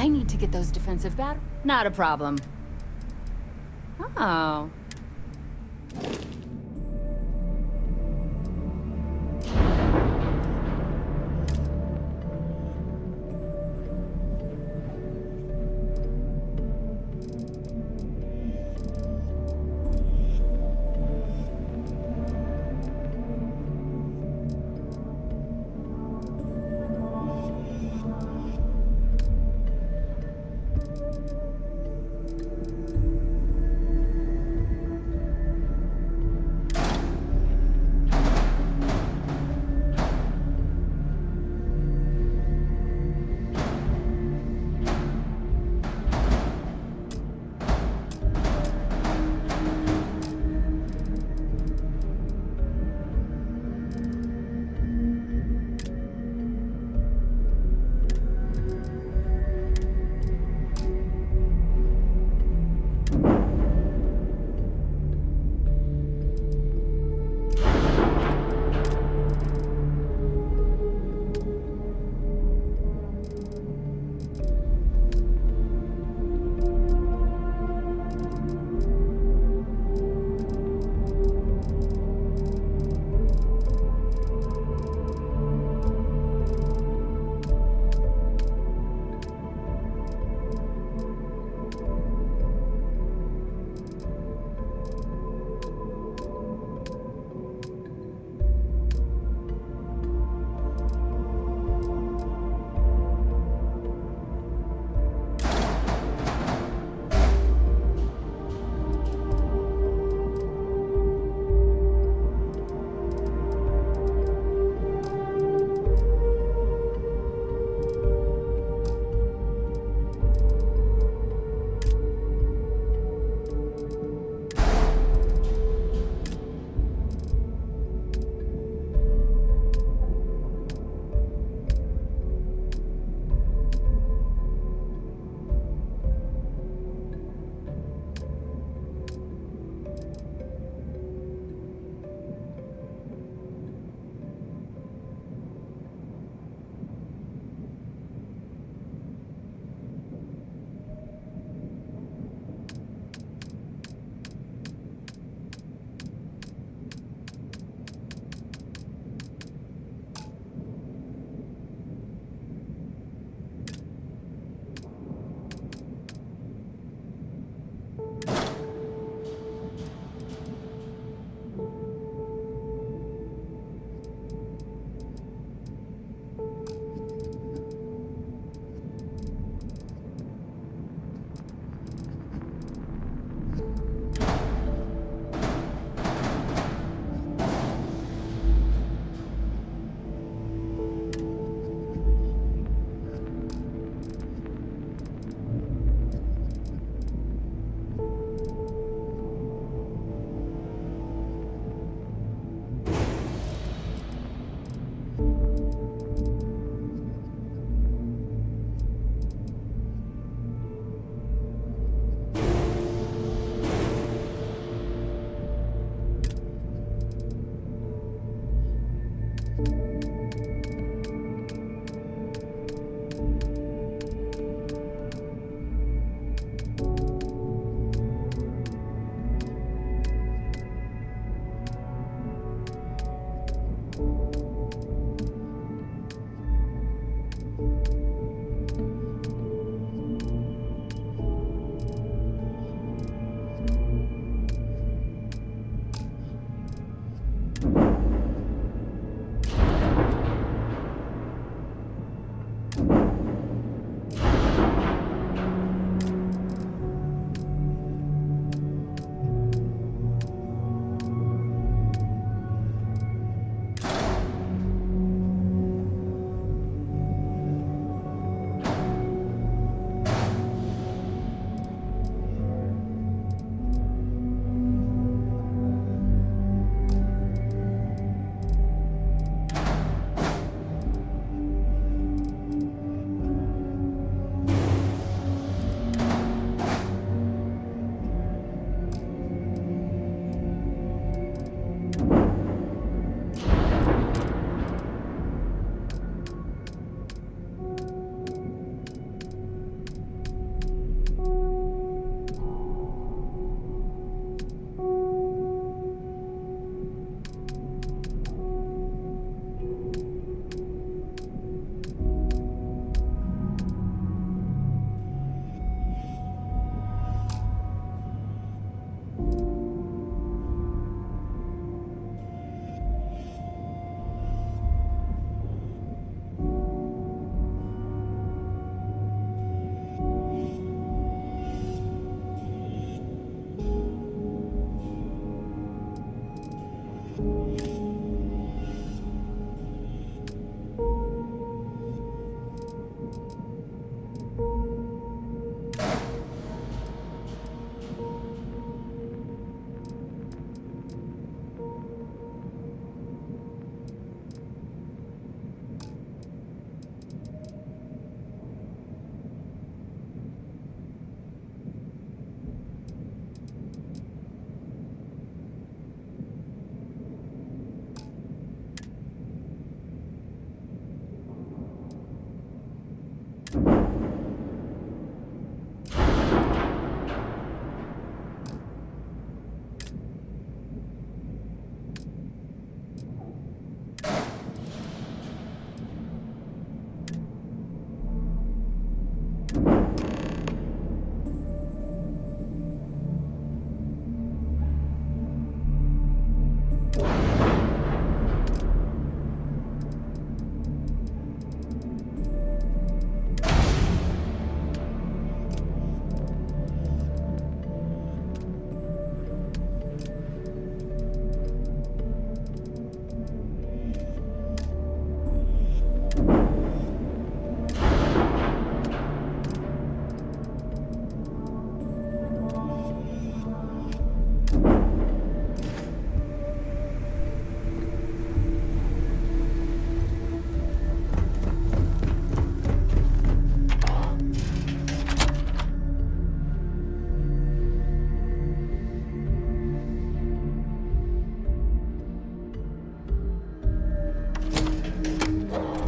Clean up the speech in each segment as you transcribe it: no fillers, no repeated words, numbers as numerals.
need to get those defensive batteries. Not a problem. Oh.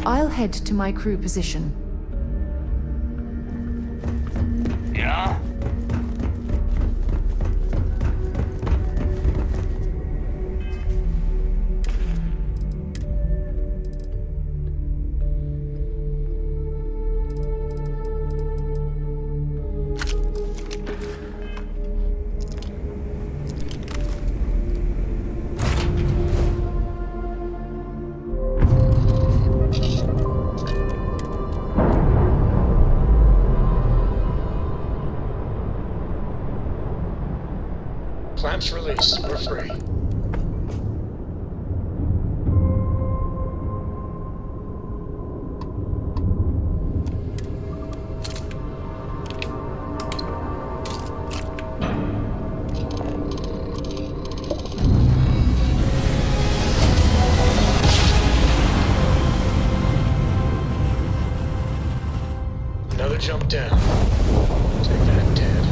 I'll head to my crew position. Yeah? Clamps released. We're free. Another jump down. Take that, Ted.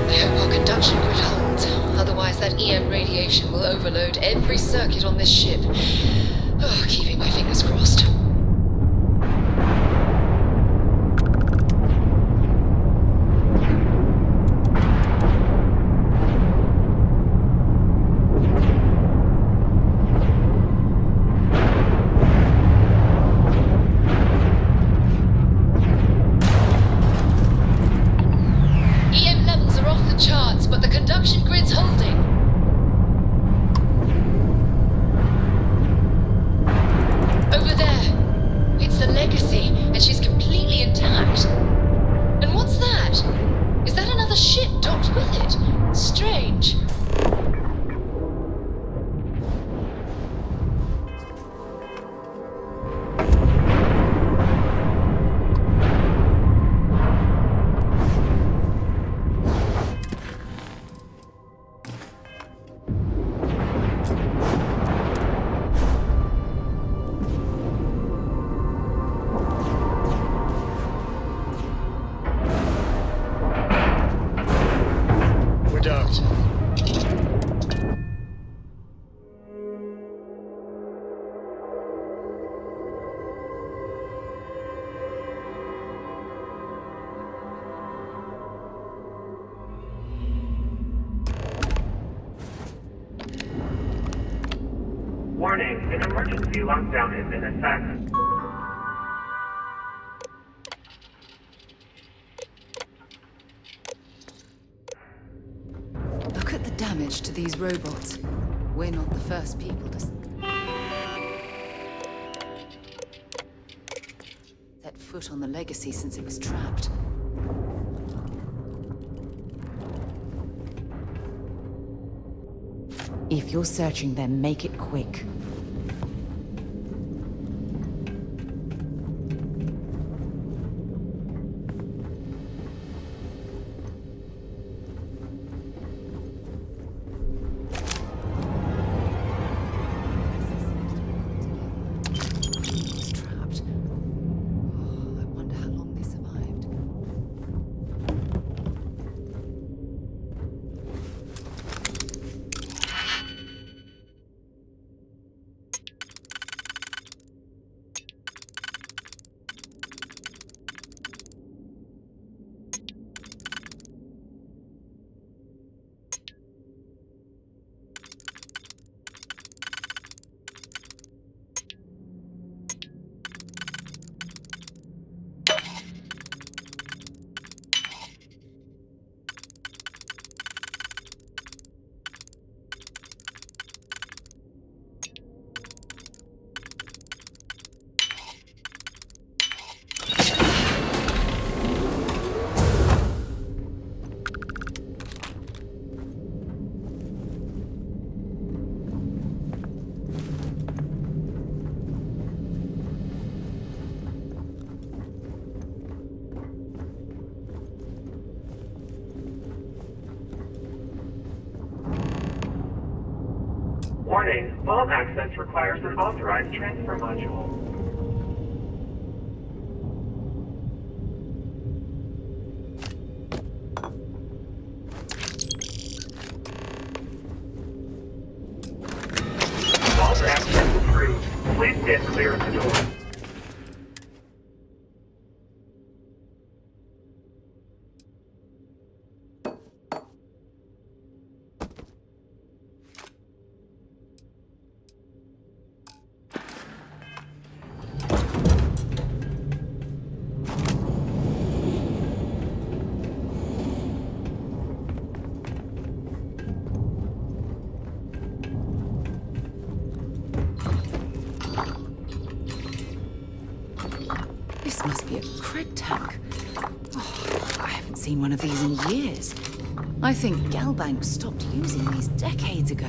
I hope our conduction grid holds. Otherwise, that EM radiation will overload every circuit on this ship. Oh, keeping my fingers crossed. EM levels are off the charts, but the conduction grid's holding. Over there. It's the Legacy, and she's completely intact. And what's that? Is that another ship docked with it? Strange. We're docked. Warning, an emergency lockdown is in effect. Look at the damage to these robots. We're not the first people to set foot on the Legacy since it was trapped. If you're searching them, make it quick. It's trapped. Oh, I wonder how long they survived. Warning, vault access requires an authorized transfer module. Vault access approved. Please stand clear of the door. must be a cred tank. Oh, I haven't seen one of these in years. I think Galbank stopped using these decades ago.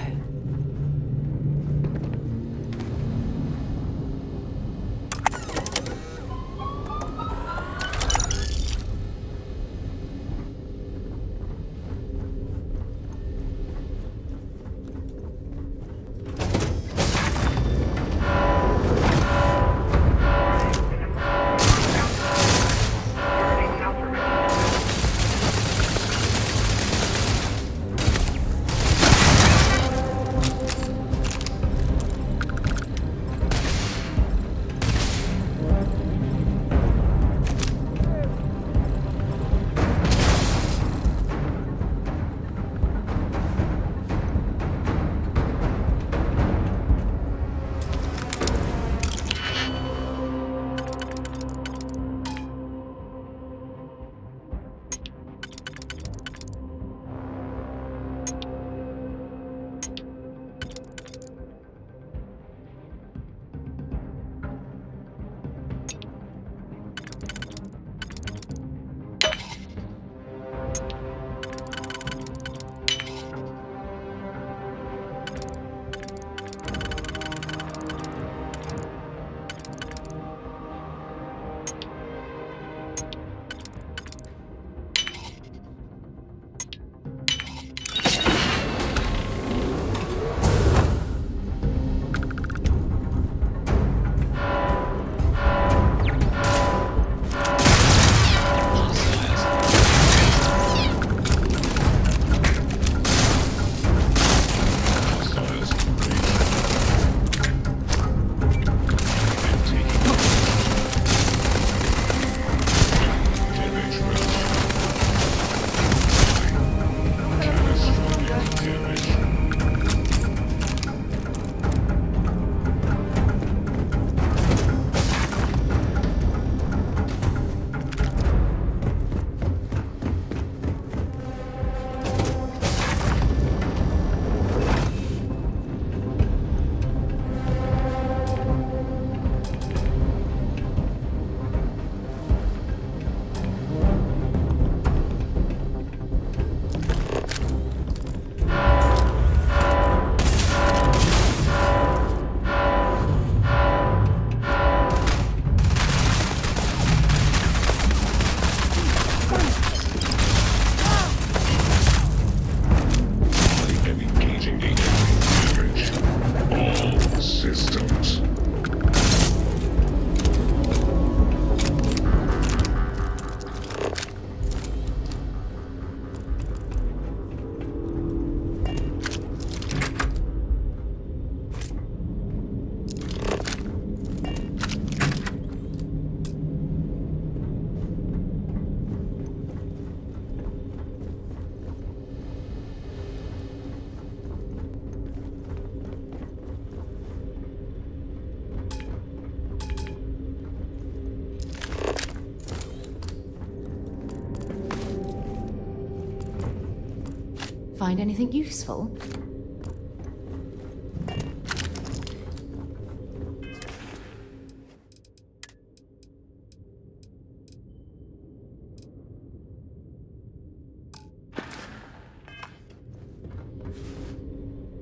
Find anything useful?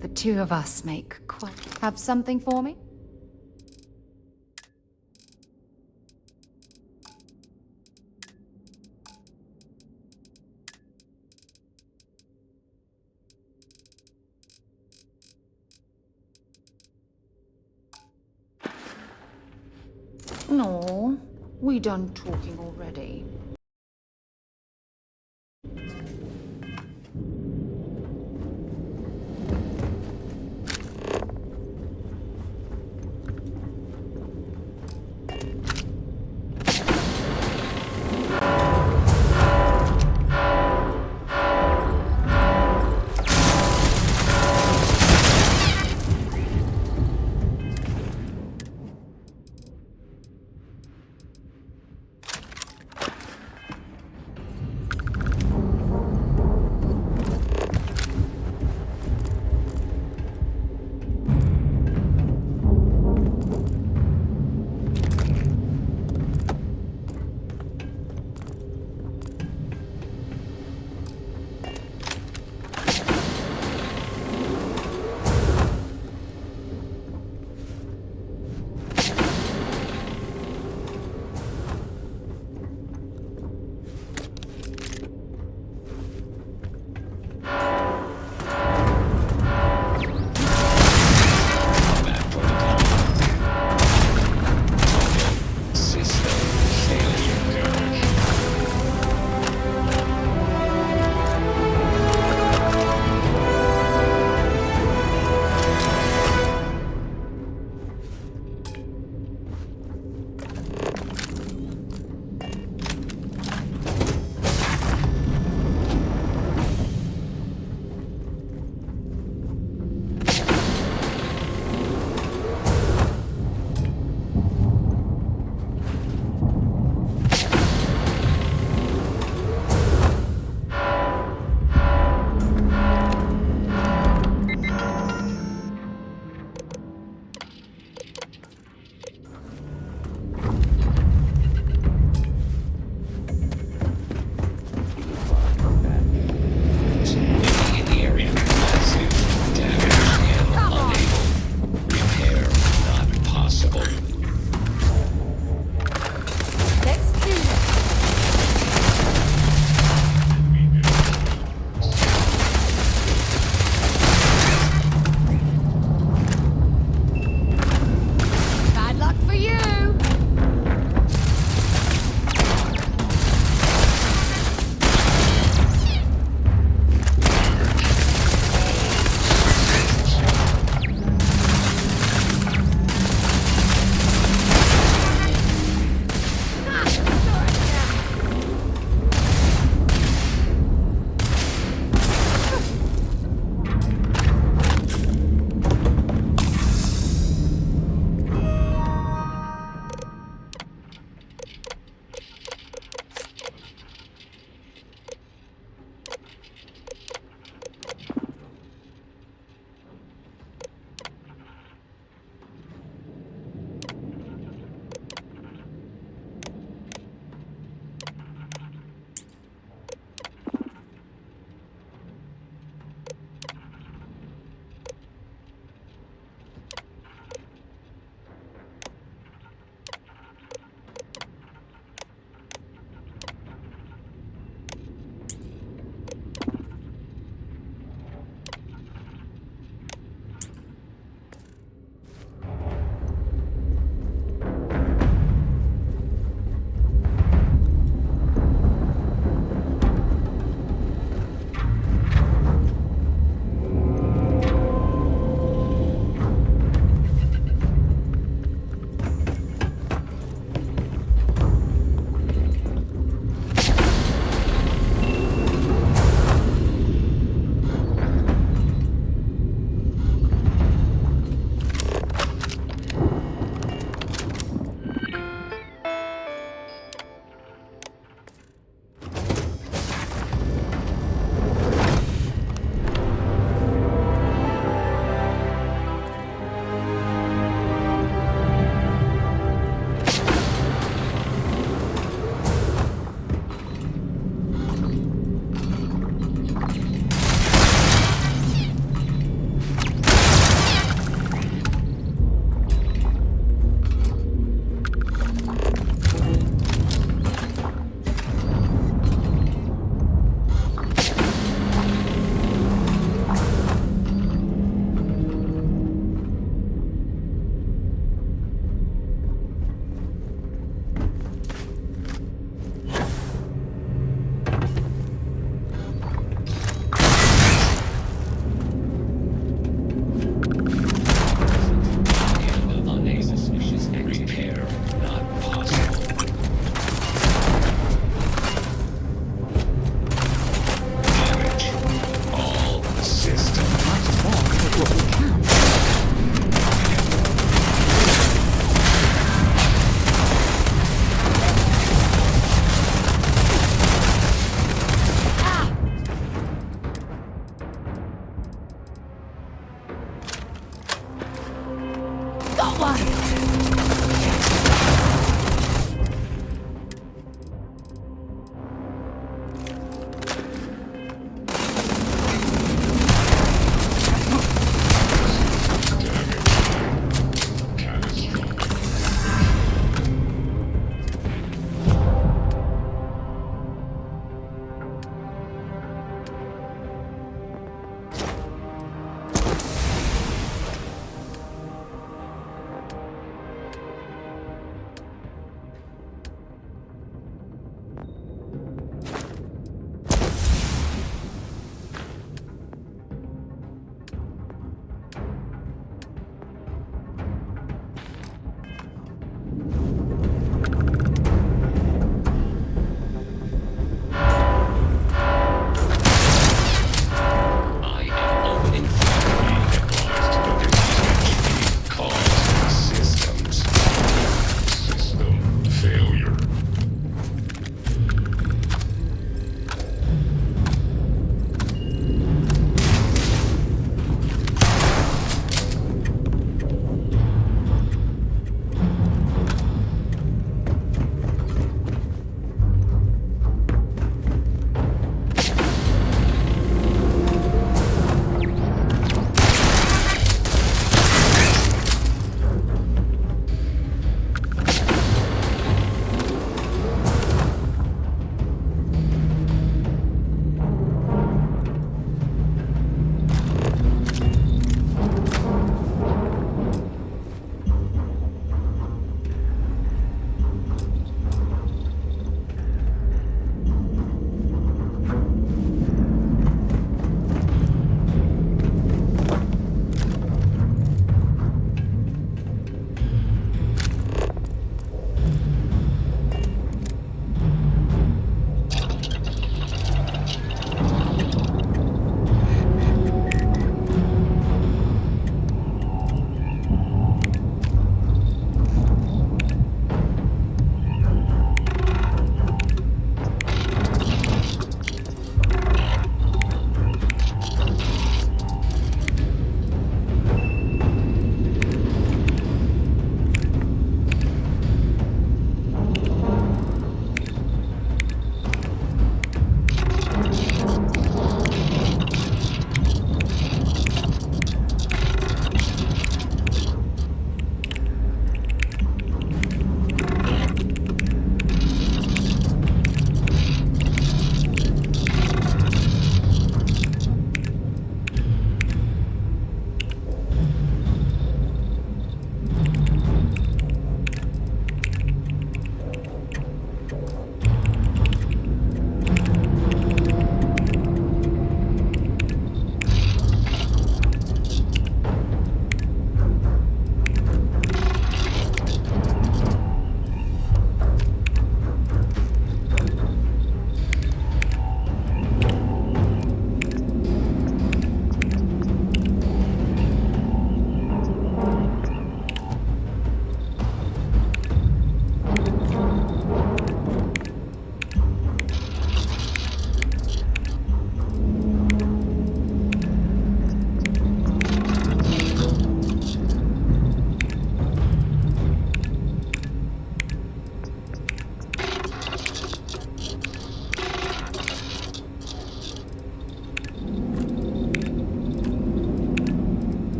The two of us make quite... Have something for me? No, we done talking already.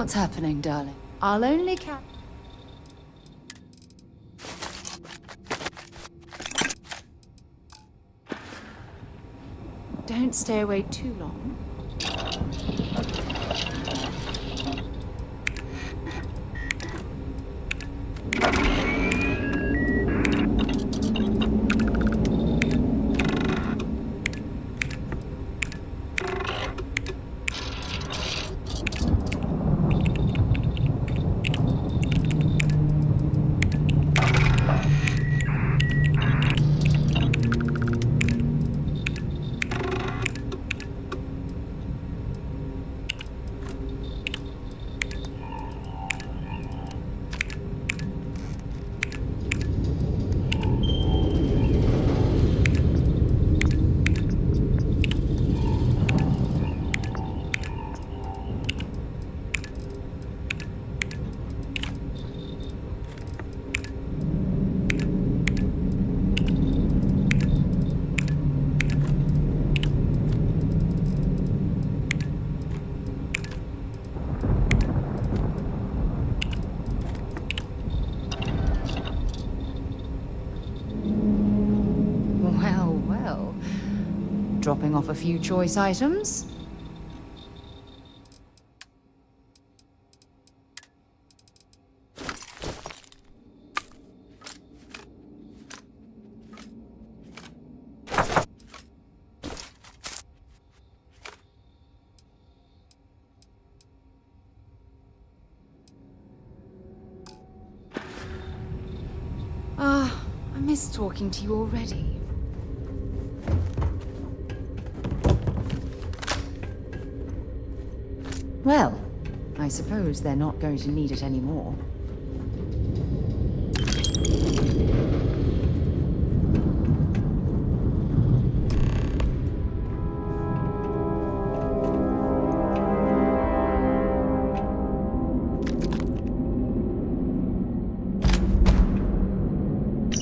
What's happening, darling? I'll only Don't stay away too long. dropping off a few choice items. I miss talking to you already. Well, I suppose they're not going to need it anymore.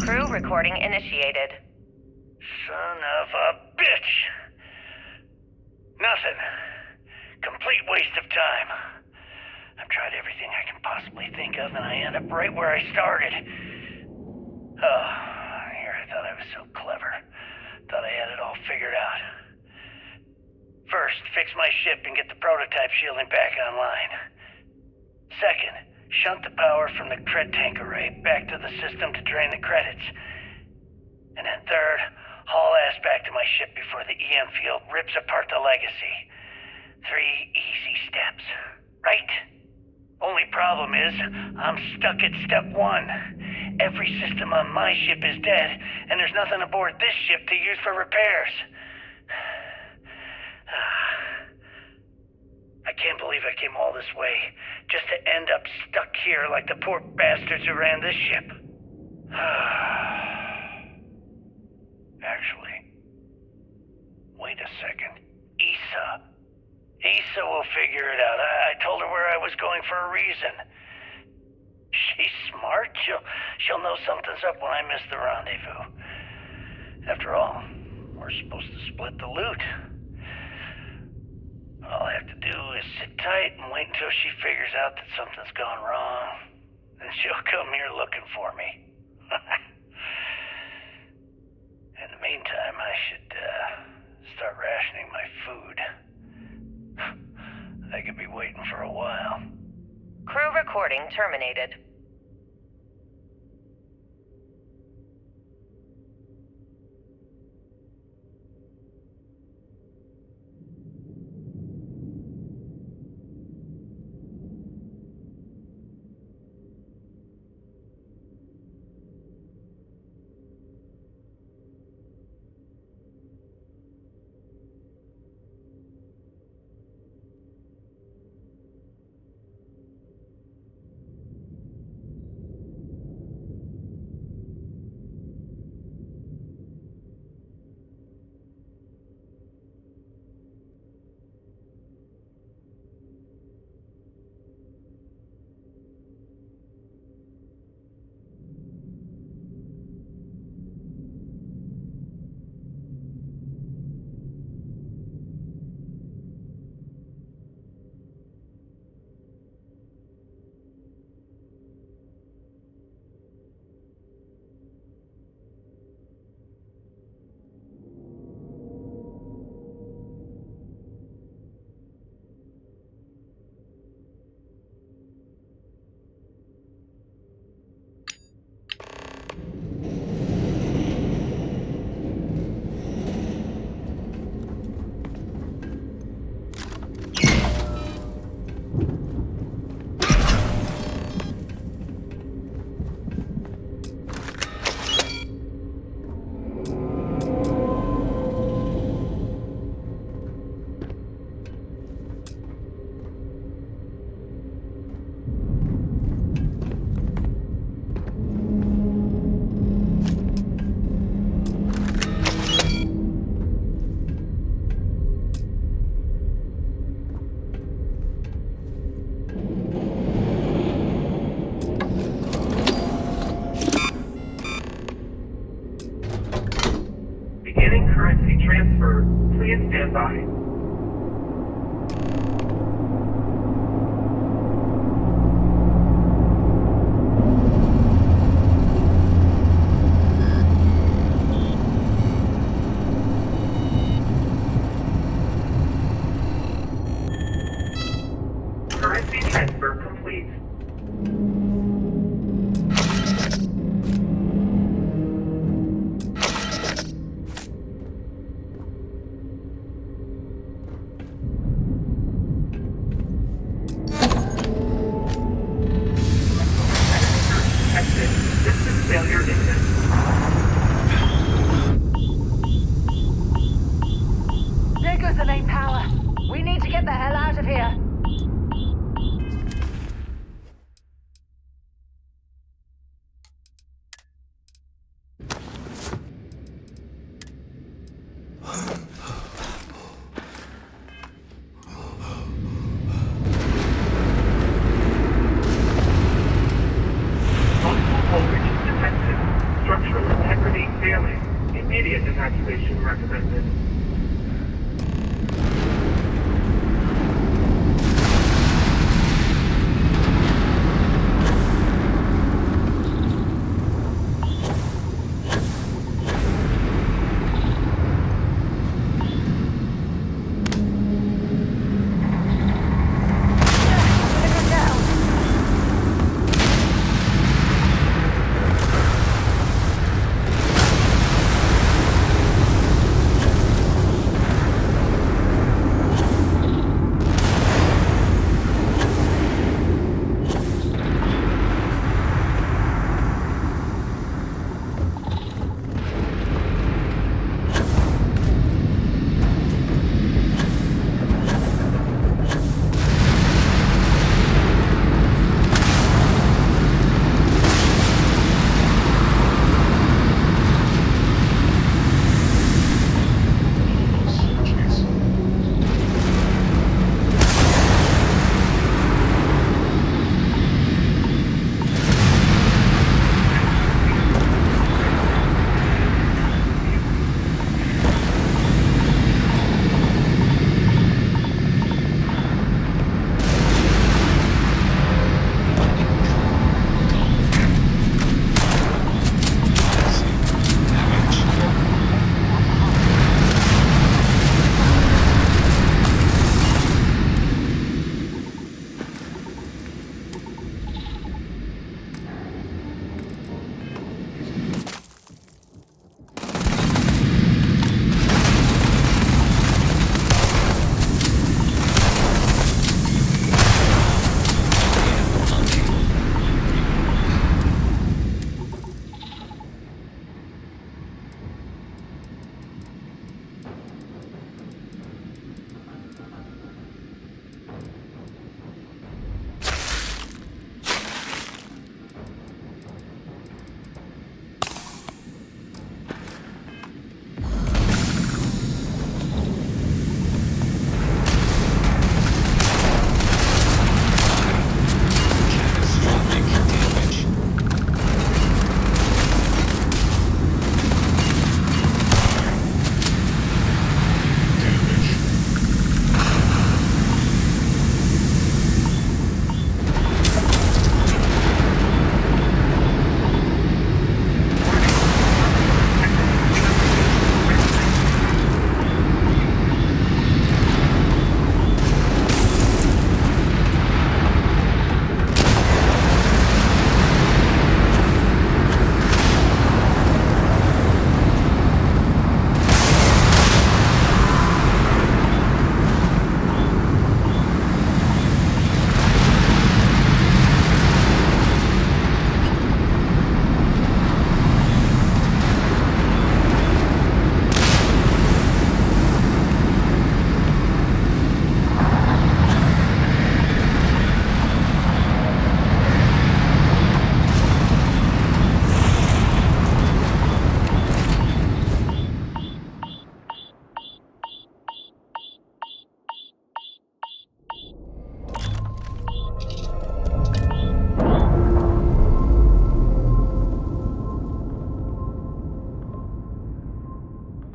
Crew recording initiated. Son of a bitch! Nothing. Complete waste of time. I've tried everything I can possibly think of, and I end up right where I started. Oh, here I thought I was so clever. Thought I had it all figured out. First, fix my ship and get the prototype shielding back online. Second, shunt the power from the cred tank array back to the system to drain the credits. And then third, haul ass back to my ship before the EM field rips apart the legacy. 3 easy steps, right? Only problem is, I'm stuck at step 1. Every system on my ship is dead, and there's nothing aboard this ship to use for repairs. I can't believe I came all this way, just to end up stuck here like the poor bastards who ran this ship. Actually, wait a second. Issa will figure it out. I told her where I was going for a reason. She's smart. She'll know something's up when I miss the rendezvous. After all, we're supposed to split the loot. All I have to do is sit tight and wait until she figures out that something's gone wrong. Then she'll come here looking for me. In the meantime, I should start rationing my food. I could be waiting for a while. Crew recording terminated. Stand by. Multiple voltages detected. Structural integrity failing. Immediate evacuation recommended.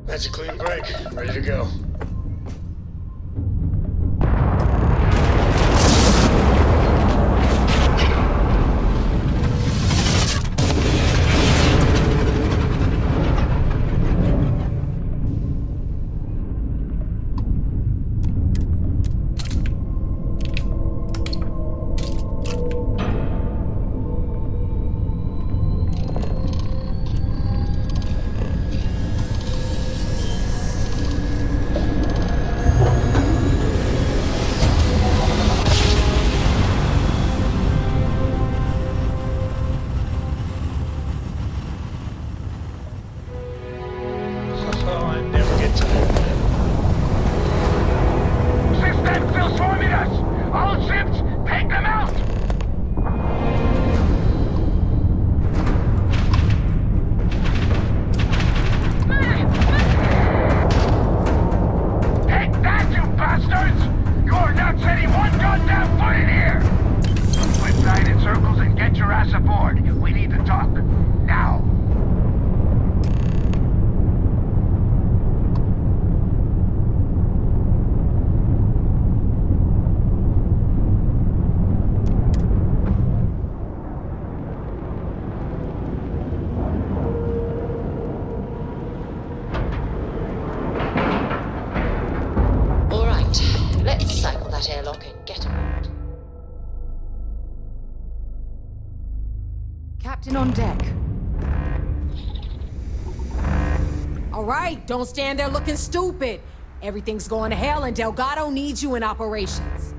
That's a clean break. Ready to go. Captain on deck. All right, don't stand there looking stupid. Everything's going to hell and Delgado needs you in operations.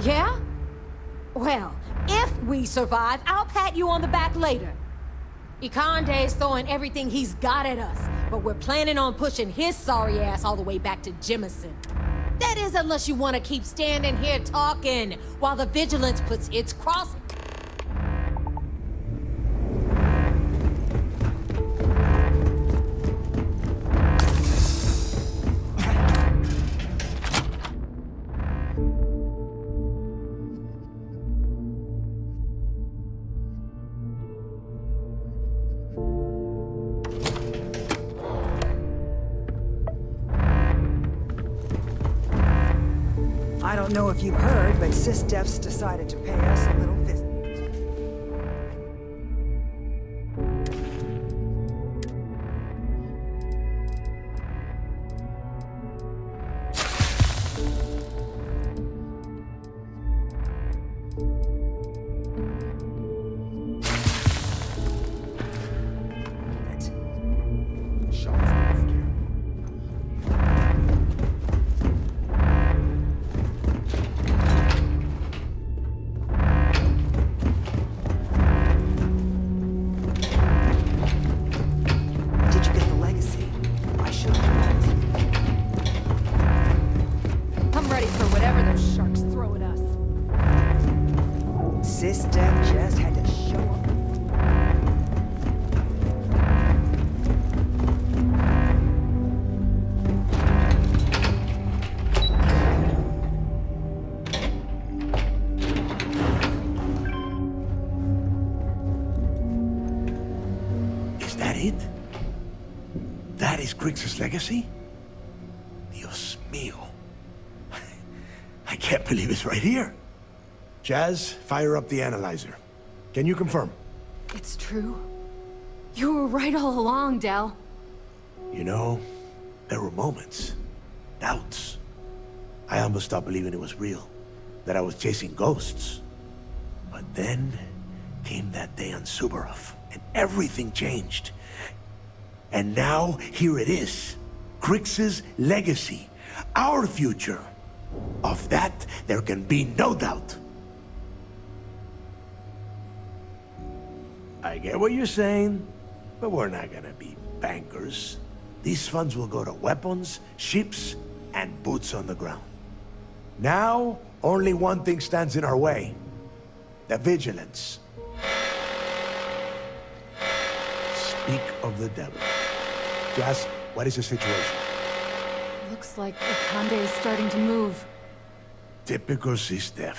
Yeah? Well, if we survive, I'll pat you on the back later. Ikande's throwing everything he's got at us, but we're planning on pushing his sorry ass all the way back to Jemison. That is, unless you want to keep standing here talking while the Vigilance puts its cross... I don't know if you've heard, but SysDef's decided to pay us a little visit. I'm ready for whatever those sharks throw at us. SysDef just had to show up. Is that it? That is KRYX's legacy? Dios mío. I can't believe it's right here. Jazz, fire up the analyzer. Can you confirm? It's true. You were right all along, Del. You know, there were moments, doubts. I almost stopped believing it was real, that I was chasing ghosts. But then came that day on Subarov, and everything changed. And now, here it is. KRYX's legacy. Our future. Of that, there can be no doubt. I get what you're saying, but we're not gonna be bankers. These funds will go to weapons, ships, and boots on the ground. Now, only one thing stands in our way. The Vigilance. Speak of the devil. Jazz, what is the situation? Looks like Ikande is starting to move. Typical SysDef.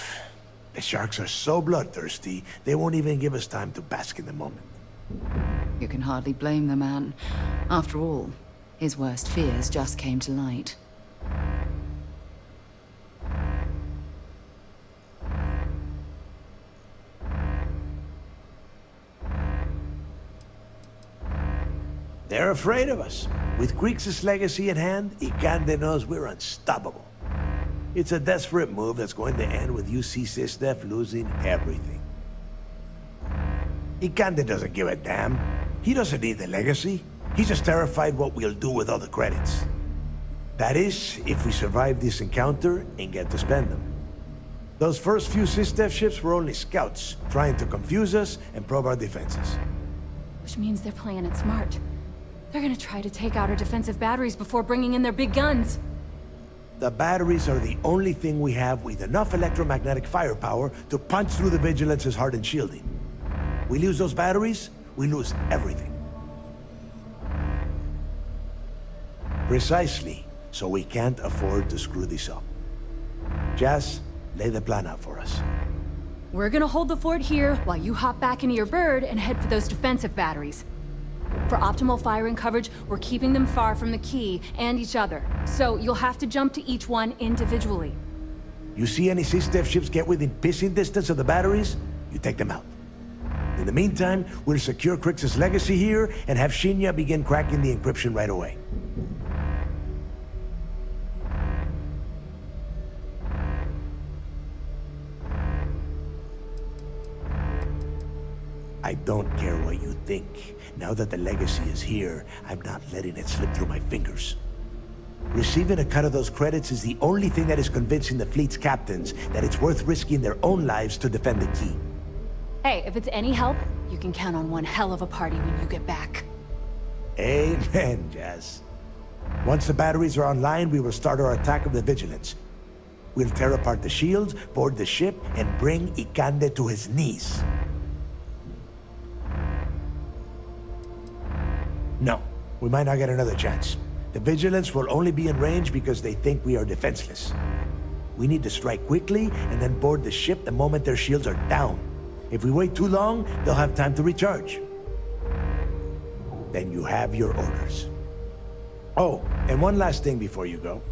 The sharks are so bloodthirsty, they won't even give us time to bask in the moment. You can hardly blame the man. After all, his worst fears just came to light. They're afraid of us. With KRYX's legacy in hand, Ikande knows we're unstoppable. It's a desperate move that's going to end with UC SysDef losing everything. Ikande doesn't give a damn. He doesn't need the legacy. He's just terrified what we'll do with all the credits. That is, if we survive this encounter and get to spend them. Those first few SysDef ships were only scouts, trying to confuse us and probe our defenses. Which means they're playing it smart. They're gonna try to take out our defensive batteries before bringing in their big guns. The batteries are the only thing we have with enough electromagnetic firepower to punch through the Vigilance's hardened shielding. We lose those batteries, we lose everything. Precisely, so we can't afford to screw this up. Jazz, lay the plan out for us. We're gonna hold the fort here while you hop back into your bird and head for those defensive batteries. For optimal firing coverage, we're keeping them far from the key and each other. So you'll have to jump to each one individually. You see any SysDef ships get within pissing distance of the batteries, you take them out. In the meantime, we'll secure KRYX's legacy here and have Shinya begin cracking the encryption right away. I don't care what you think. Now that the legacy is here, I'm not letting it slip through my fingers. Receiving a cut of those credits is the only thing that is convincing the fleet's captains that it's worth risking their own lives to defend the key. Hey, if it's any help, you can count on one hell of a party when you get back. Amen, Jazz. Once the batteries are online, we will start our attack of the Vigilance. We'll tear apart the shields, board the ship, and bring Ikande to his knees. No, we might not get another chance. The Vigilance will only be in range because they think we are defenseless. We need to strike quickly and then board the ship the moment their shields are down. If we wait too long, they'll have time to recharge. Then you have your orders. Oh, and one last thing before you go.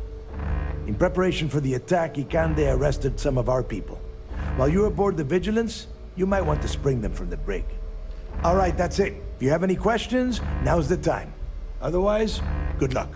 In preparation for the attack, Ikande arrested some of our people. While you're aboard the Vigilance, you might want to spring them from the brig. All right, that's it. If you have any questions, now's the time. Otherwise, good luck.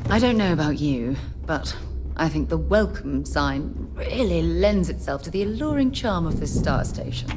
I don't know about you, but I think the welcome sign really lends itself to the alluring charm of this star station.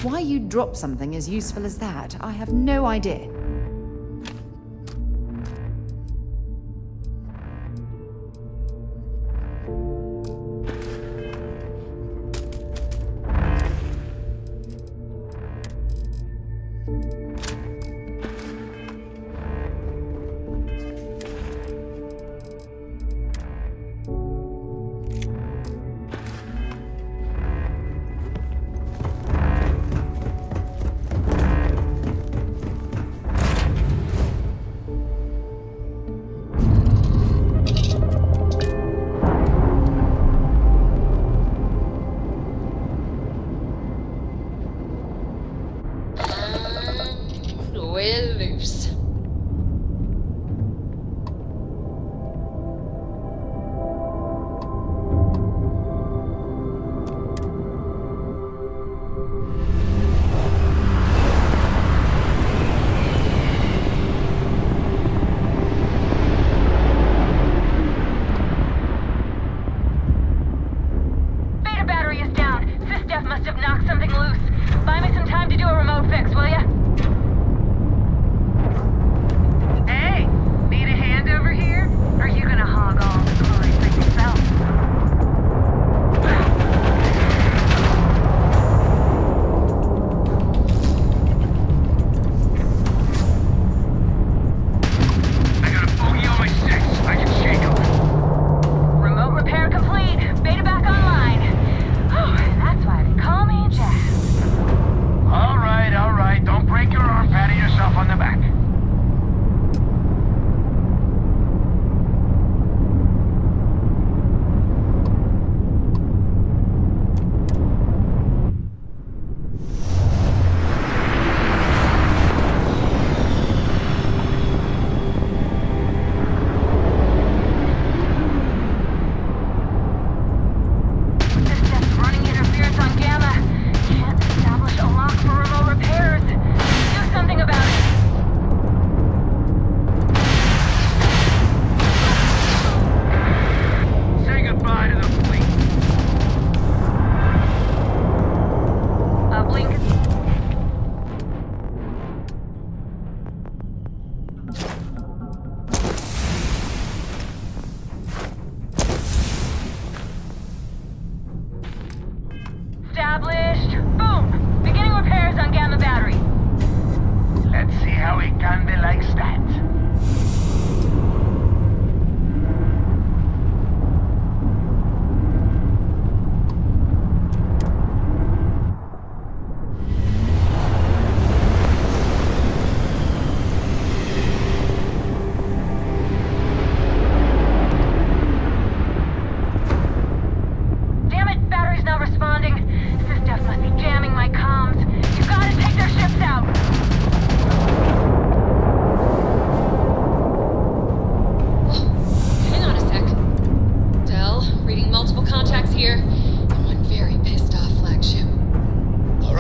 Why you'd drop something as useful as that, I have no idea.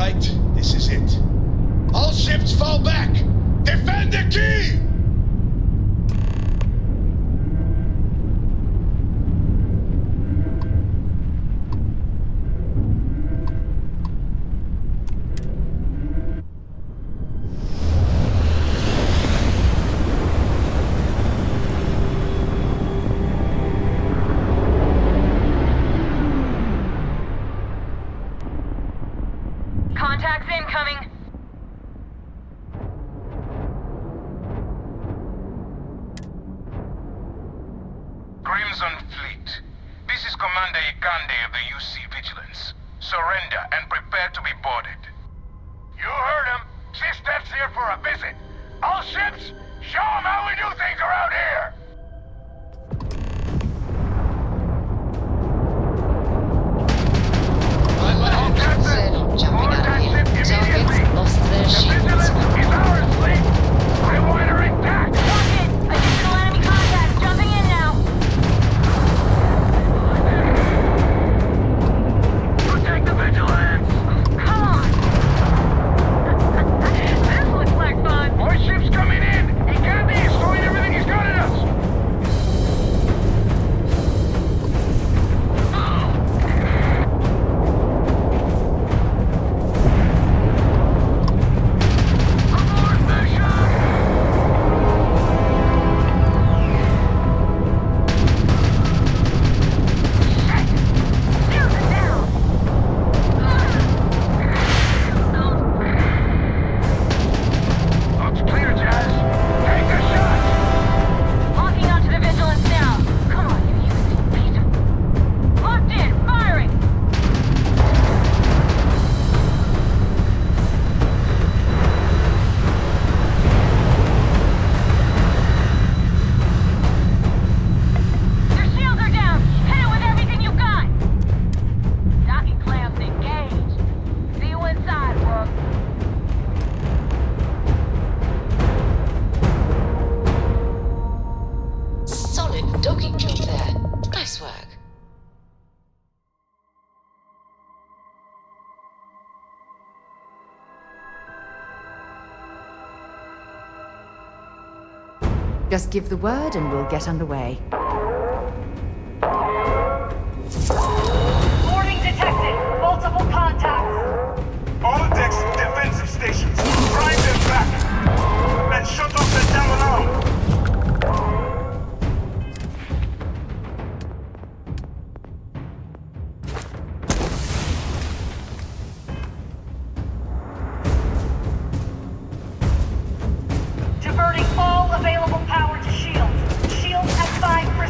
right, this is it. All ships fall back! Defend the key! Contacts incoming. Crimson Fleet. This is Commander Ikande of the UC Vigilance. Surrender and prepare to be boarded. You heard him. Stealth's here for a visit. All ships, show them how we do things around here! Jumping out of here. Targets lost their shields. Is ours, Fleet! I want her intact! Rocket! Additional enemy contacts jumping in now. Protect the vigilance! Come on. This looks like fun. More ships coming in! Ikande is throwing everything he's got at us! Docking job there. Nice work. Just give the word and we'll get underway. Warning detected. Multiple contacts. All decks defensive stations. Drive them back. And shut off the damn alarm. Diverting all available power to shields. Shields at 5%.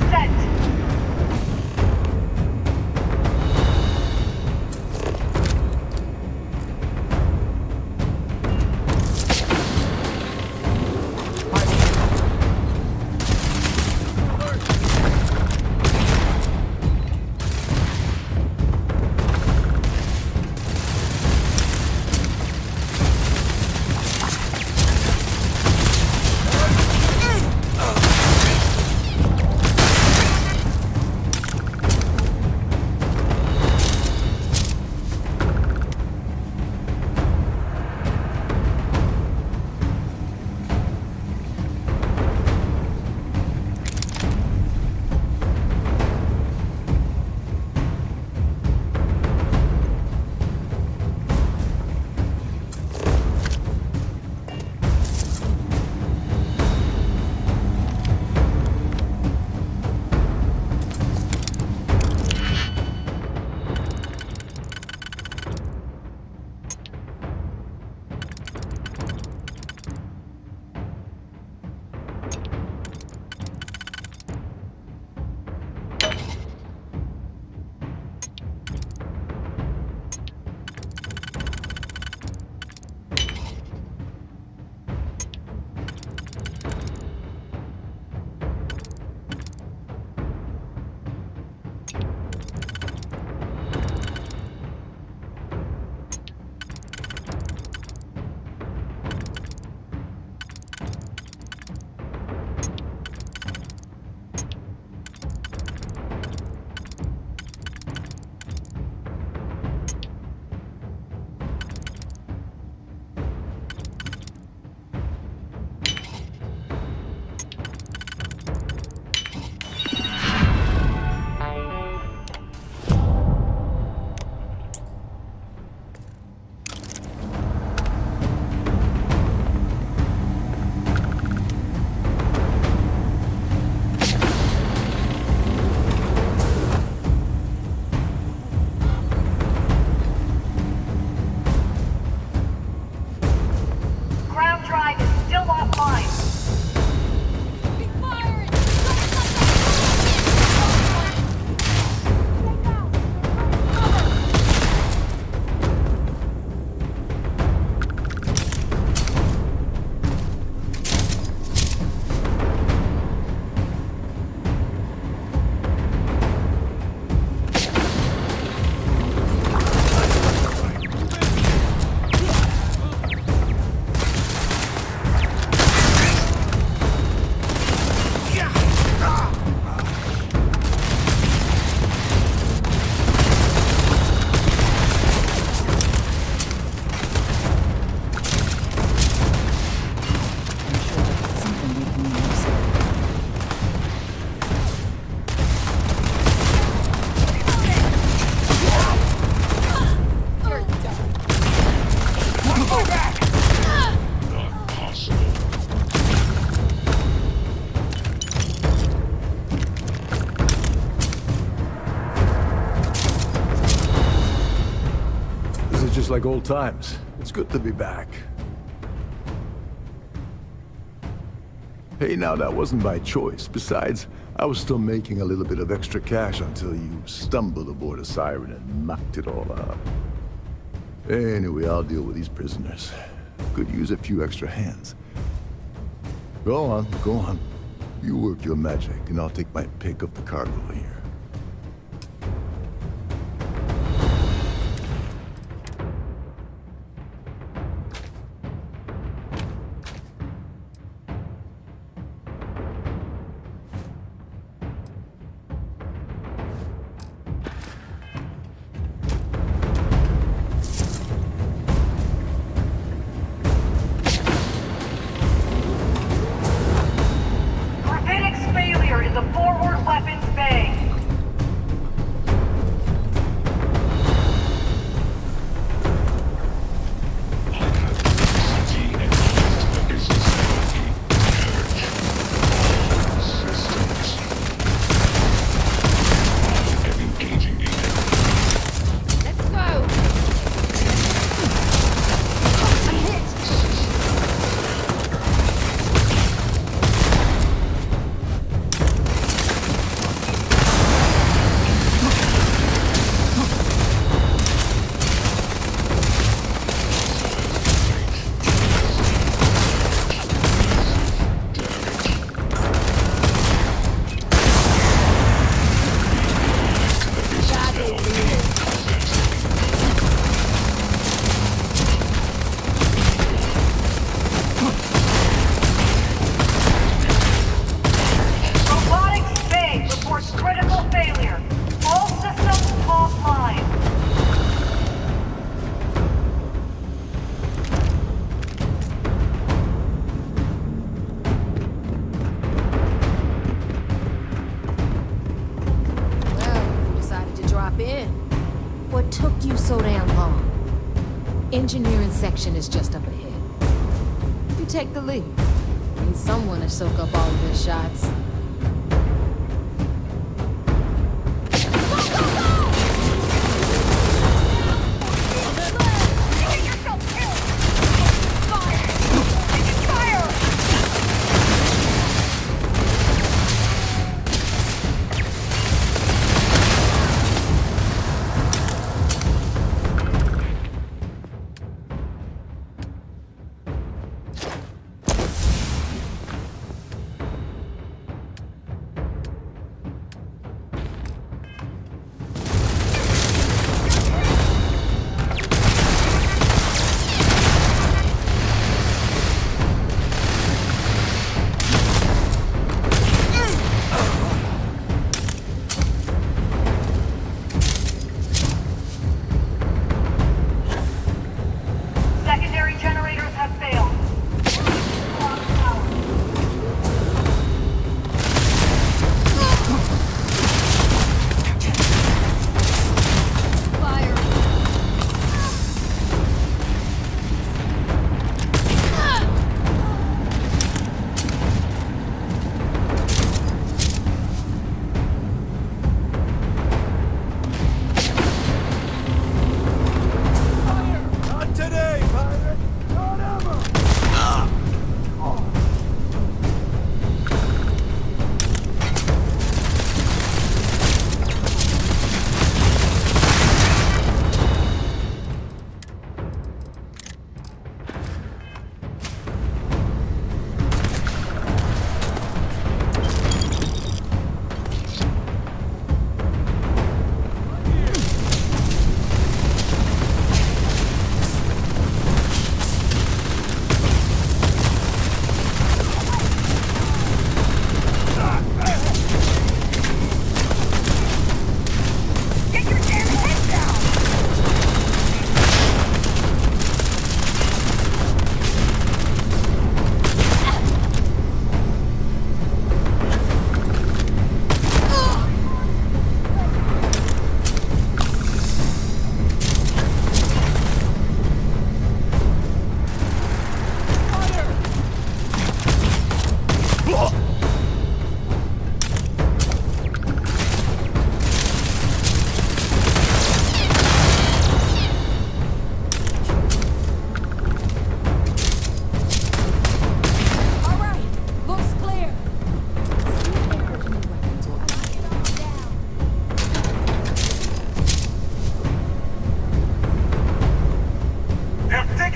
old times. It's good to be back. Hey, now that wasn't by choice. Besides, I was still making a little bit of extra cash until you stumbled aboard a siren and mucked it all up. Anyway, I'll deal with these prisoners. Could use a few extra hands. Go on, go on. You work your magic, and I'll take my pick of the cargo here. What took you so damn long? Engineering section is just up ahead. You take the lead. Need someone to soak up all of their shots.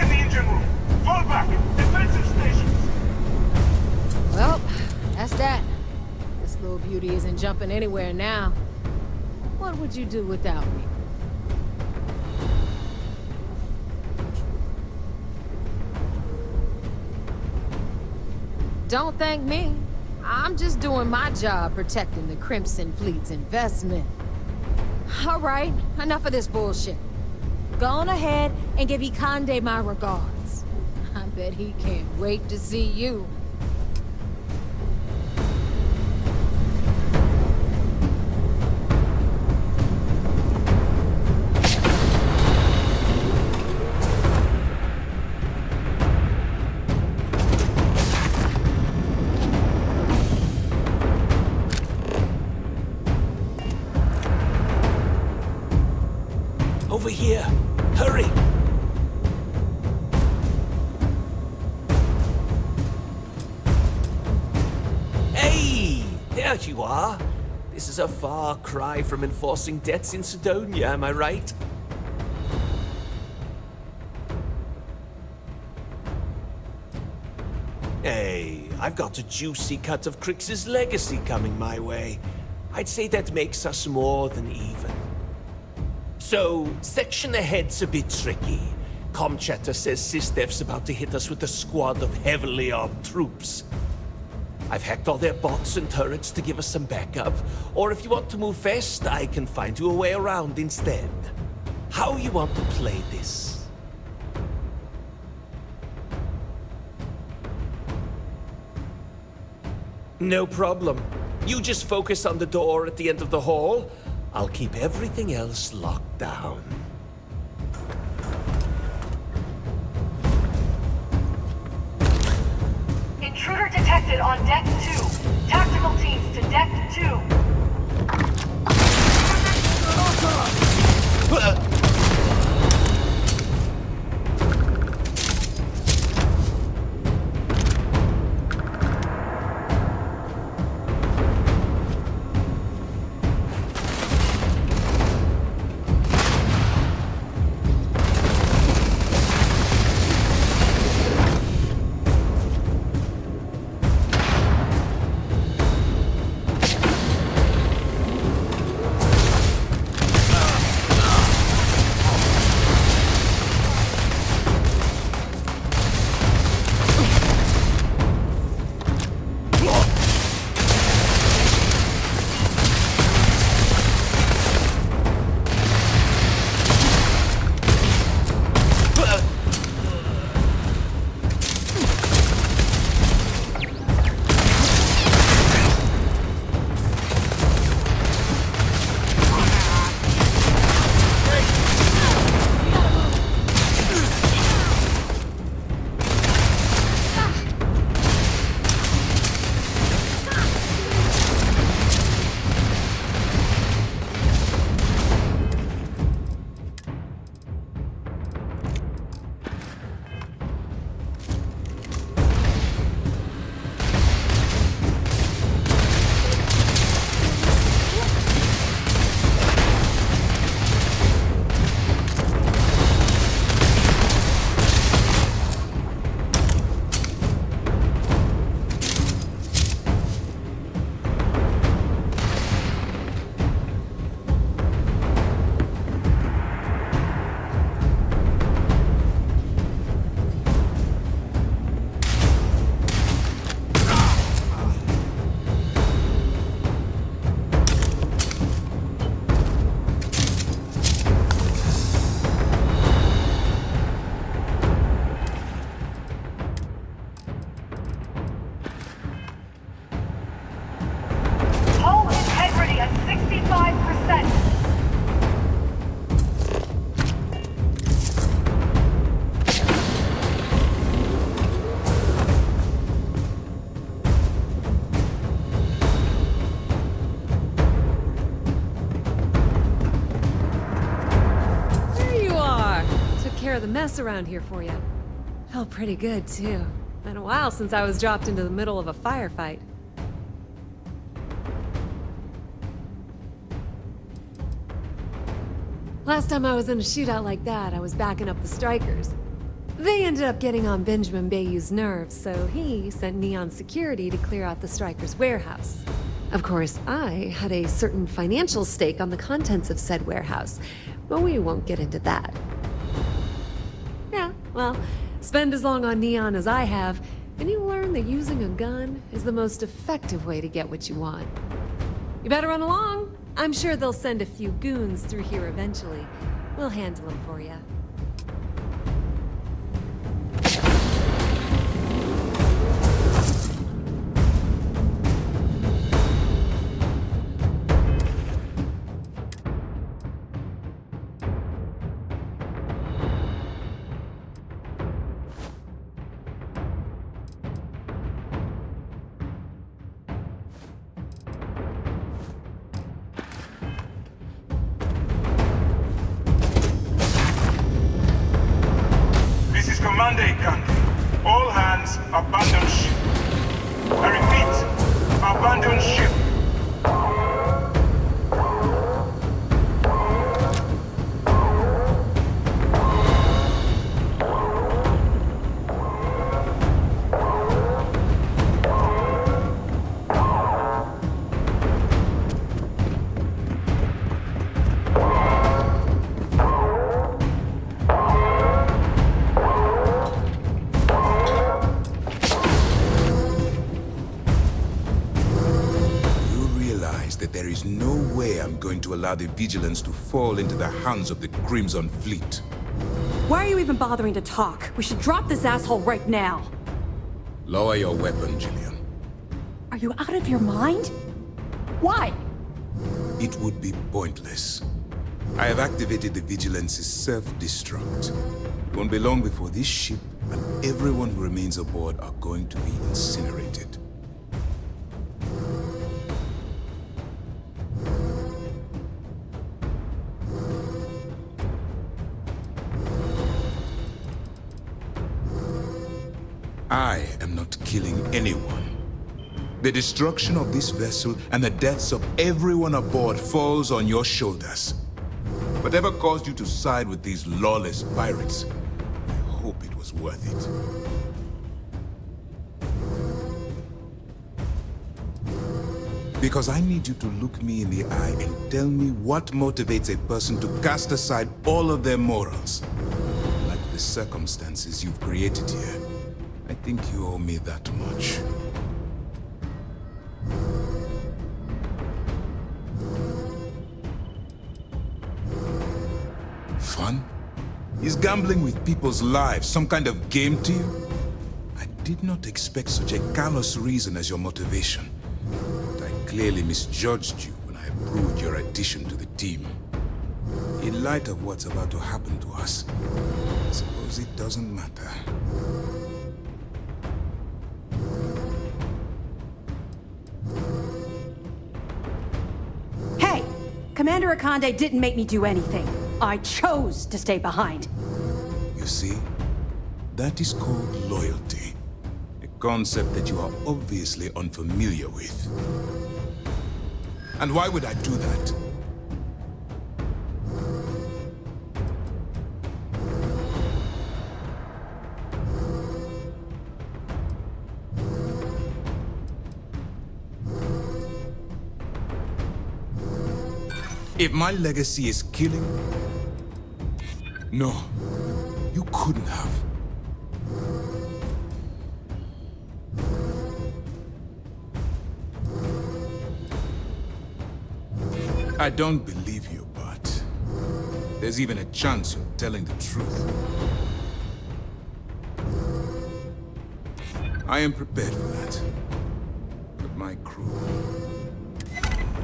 in the engine room. Fall back. Defensive stations. Well, that's that. This little beauty isn't jumping anywhere now. What would you do without me? Don't thank me. I'm just doing my job protecting the Crimson Fleet's investment. All right, enough of this bullshit. Go on ahead and give Ikande my regards. I bet he can't wait to see you. Over here! Hurry! Hey! There you are! This is a far cry from enforcing debts in Sidonia, am I right? Hey, I've got a juicy cut of KRYX's legacy coming my way. I'd say that makes us more than even. So, section ahead's a bit tricky. Com chatter says SysDev's about to hit us with a squad of heavily armed troops. I've hacked all their bots and turrets to give us some backup, or if you want to move fast, I can find you a way around instead. How you want to play this? No problem. You just focus on the door at the end of the hall. I'll keep everything else locked down. Intruder detected on deck 2. Tactical teams to deck 2. Care of the mess around here for you. Felt pretty good, too. Been a while since I was dropped into the middle of a firefight. Last time I was in a shootout like that, I was backing up the strikers. They ended up getting on Benjamin Bayou's nerves, so he sent Neon Security to clear out the Striker's warehouse. Of course, I had a certain financial stake on the contents of said warehouse, but we won't get into that. Yeah, well, spend as long on Neon as I have, and you learn that using a gun is the most effective way to get what you want. You better run along. I'm sure they'll send a few goons through here eventually. We'll handle them for you. All hands, abandon ship. I repeat, abandon ship. To allow the Vigilance to fall into the hands of the Crimson Fleet. Why are you even bothering to talk? We should drop this asshole right now. Lower your weapon, Jillian. Are you out of your mind? Why? It would be pointless. I have activated the Vigilance's self-destruct. It won't be long before this ship and everyone who remains aboard are going to be incinerated. I am not killing anyone. The destruction of this vessel and the deaths of everyone aboard falls on your shoulders. Whatever caused you to side with these lawless pirates, I hope it was worth it. Because I need you to look me in the eye and tell me what motivates a person to cast aside all of their morals. Like the circumstances you've created here. I think you owe me that much. Fun? Is gambling with people's lives some kind of game to you? I did not expect such a callous reason as your motivation. But I clearly misjudged you when I approved your addition to the team. In light of what's about to happen to us, I suppose it doesn't matter. Commander Akande didn't make me do anything. I chose to stay behind. You see? That is called loyalty. A concept that you are obviously unfamiliar with. And why would I do that? If my legacy is killing... No, you couldn't have. I don't believe you, but there's even a chance you're telling the truth. I am prepared for that. But my crew...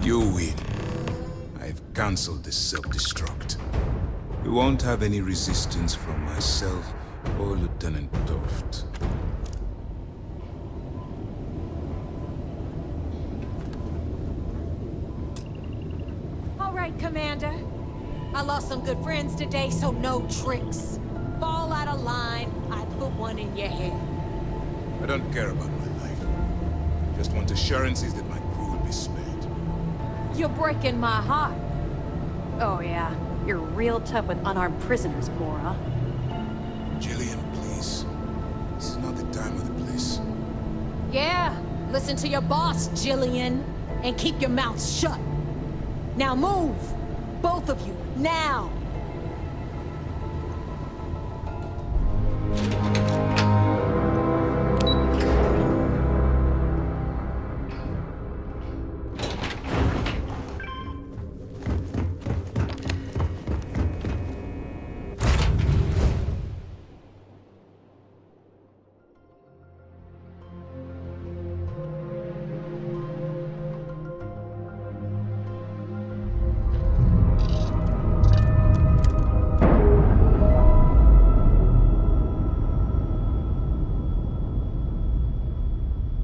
You win. I've cancelled this self-destruct. We won't have any resistance from myself or Lieutenant Toft. All right, Commander. I lost some good friends today, so no tricks. Fall out of line, I put one in your head. I don't care about my life. Just want assurances that my crew will be spared. You're breaking my heart. Oh yeah, you're real tough with unarmed prisoners, Bora. Jillian, please. Yeah, listen to your boss, Jillian, and keep your mouth shut. Now move! Both of you, now!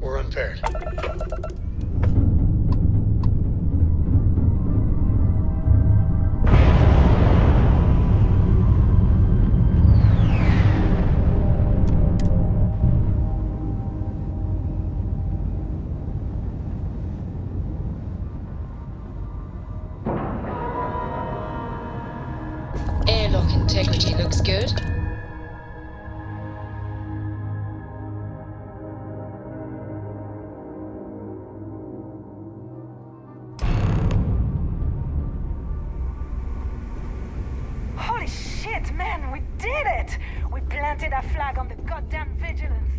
We're unpaired. Airlock integrity looks good. Holy shit, man, we did it! We planted a flag on the goddamn vigilance.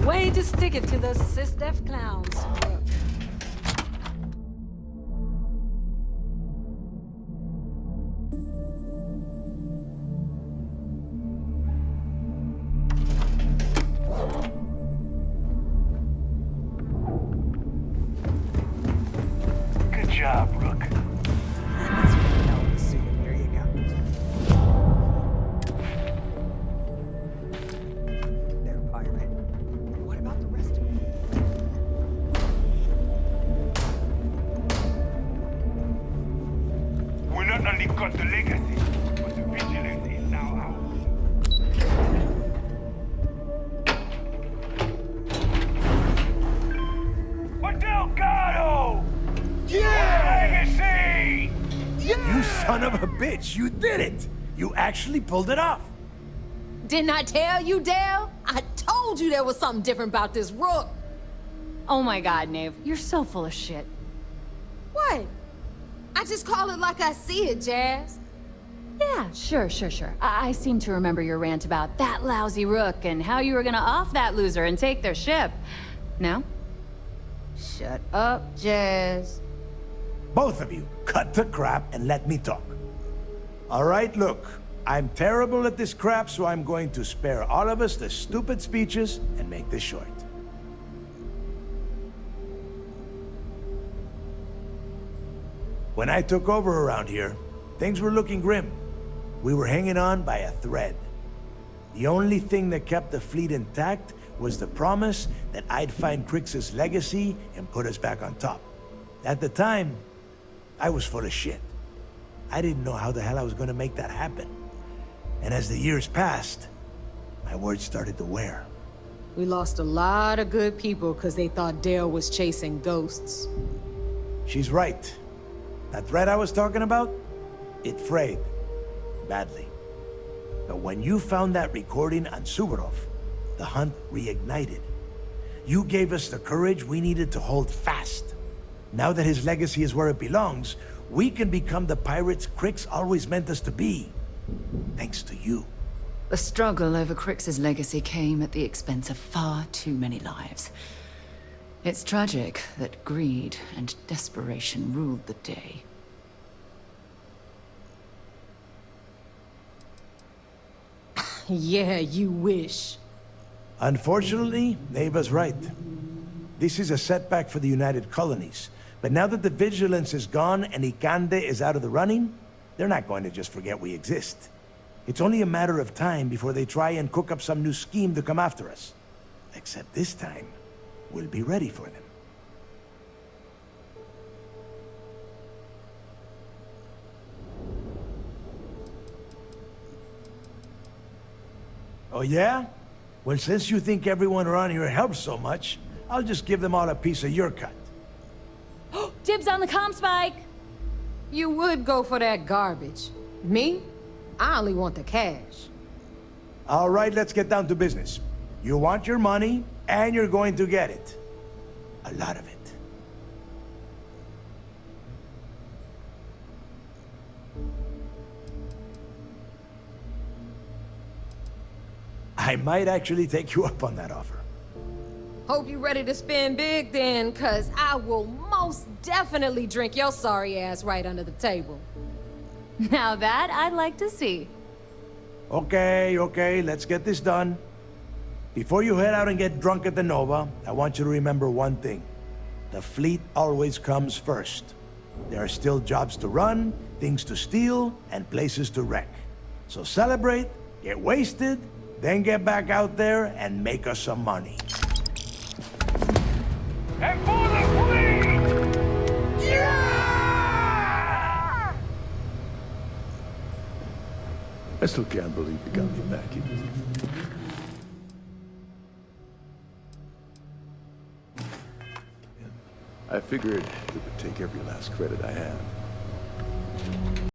Way to stick it to those sys-def clowns. Good job, Rook. That's really hell to see it. Here you go. There, pirate. What about the rest of you? We not only got the legacy, but the vigilance is now ours. What Delgado? Yeah! Legacy! You son of a bitch, you did it! You actually pulled it off! Didn't I tell you, Dale? I told you there was something different about this Rook. Oh my god, Nave, you're so full of shit. What? I just call it like I see it, Jazz. Yeah, sure. I seem to remember your rant about that lousy Rook and how you were gonna off that loser and take their ship. No? Shut up, Jazz. Both of you, cut the crap and let me talk. All right, look. I'm terrible at this crap, so I'm going to spare all of us the stupid speeches and make this short. When I took over around here, things were looking grim. We were hanging on by a thread. The only thing that kept the fleet intact was the promise that I'd find KRYX's legacy and put us back on top. At the time, I was full of shit. I didn't know how the hell I was going to make that happen. And as the years passed, my words started to wear. We lost a lot of good people because they thought Dale was chasing ghosts. She's right. That thread I was talking about, it frayed. Badly. But when you found that recording on Suvorov, the hunt reignited. You gave us the courage we needed to hold fast. Now that his legacy is where it belongs, we can become the pirates KRYX always meant us to be. Thanks to you. The struggle over KRYX's legacy came at the expense of far too many lives. It's tragic that greed and desperation ruled the day. Yeah, you wish. Unfortunately, Neva's right. This is a setback for the United Colonies. But now that the vigilance is gone and Ikande is out of the running, they're not going to just forget we exist. It's only a matter of time before they try and cook up some new scheme to come after us. Except this time, we'll be ready for them. Oh yeah? Well, since you think everyone around here helps so much, I'll just give them all a piece of your cut. Dibs on the comm spike! You would go for that garbage. Me? I only want the cash. All right, let's get down to business. You want your money, and you're going to get it. A lot of it. I might actually take you up on that offer. Hope you ready to spend big then, cause I will most definitely drink your sorry ass right under the table. Now that I'd like to see. Okay, let's get this done. Before you head out and get drunk at the Nova, I want you to remember one thing. The fleet always comes first. There are still jobs to run, things to steal, and places to wreck. So celebrate, get wasted, then get back out there and make us some money. And for the fleet! Yeah! I still can't believe you got me back in. I figured it would take every last credit I had.